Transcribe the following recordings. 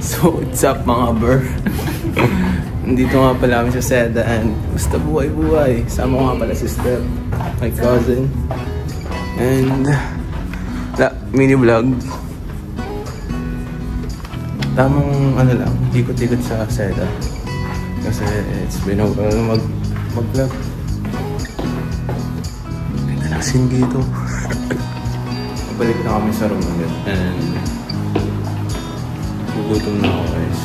So, what's up mga bro? Nandito nga pala kami sa Seda and basta buhay-buhay. Sama ko nga pala si Steph, my cousin. And mini vlog. Tamang ano lang, ikot-ikot sa Seda. Kasi it's been a while mag-vlog. Ganda ng scene dito. Balik na kami sa room agad. And gugutom na ako guys.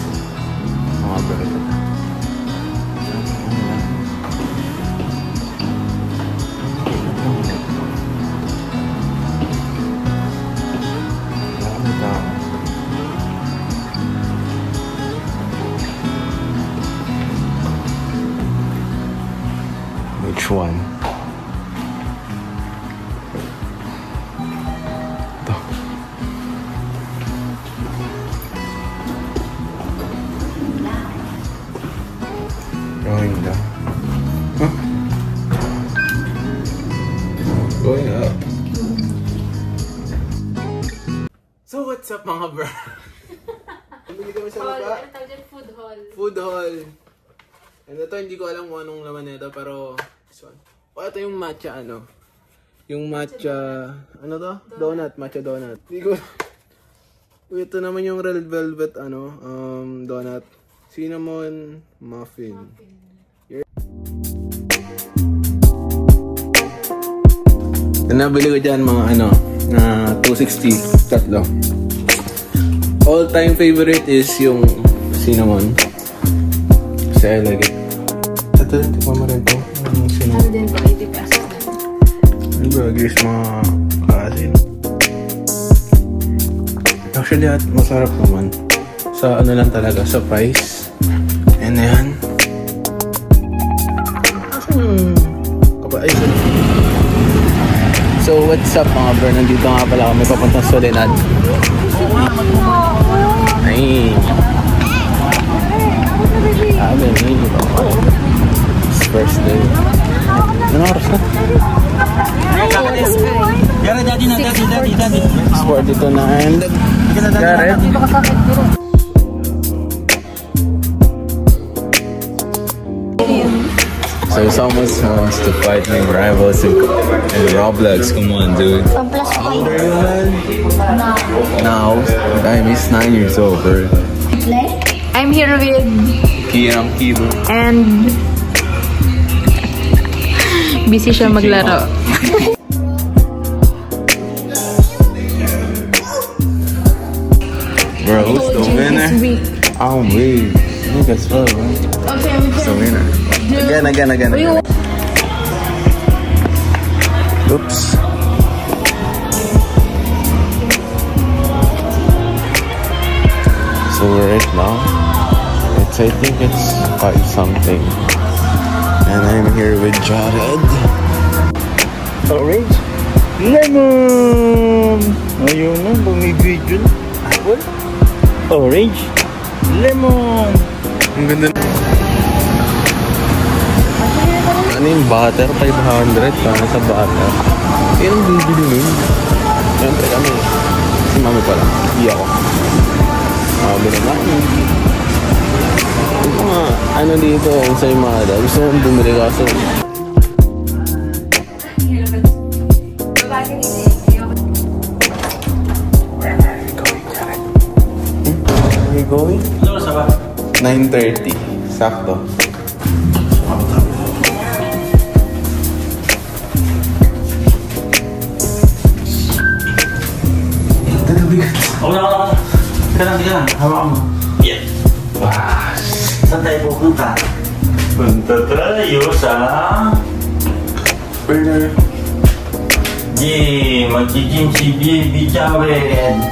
Mga brother. Which one? Going down. Huh? Going up. So what's up mga bro? Bumili kami sa baba. Food hall. Food hall. And ito hindi ko alam kung anong laman nito pero this one. Oh, ito yung matcha ano. Yung matcha ano to? Donut. Matcha donut. Hindi ko. Ito naman yung red velvet ano donut. Cinnamon muffin. Nabili ko dyan mga ano na 260 tatlo. All time favorite is yung cinnamon. Kasi I like it. Ito rin, tikman mo rin ito. Yung cinnamon. Ano din po, 80 pesos na. Ano ba, guys, mga kaasin. Actually, at masarap naman. Sa ano lang talaga, sa price. And ayan. Kapag so what's up mga bro, nandito nga pala kami papuntang Soledad. Ay. Sabi nito. First day. Ano oras na? 6:42 na and Garrett. So someone wants to fight my rivals in Roblox. Come on, dude. How old are you, man? Now, I'm 9 years old, bro. I'm here with Kiyang Kibo. and busy siya maglaro. Bro, who's the winner? I'm weak. Look as well, man. Okay, Who's the winner? Again. Oops. So right now, I think it's 5 something. And I'm here with Jared. Orange? Lemon! Ayun na, bumibigil. Apple? Orange? Lemon! Ang ganda. Ano yung butter? 500 para sa butter. Yan ang bibili nun. Siyempre kami. Si mami pala. Hindi ako. Sabi naman. Yung mga ano dito sa Imada. Gusto kong bumili kaso. Where are you going? 9:30. Sakto. Sige lang. Hawakan mo. Yeah. Wow. Saan tayo pupunta? Punta tayo sa burger. Yay! Mag-gym si Baby Jawed.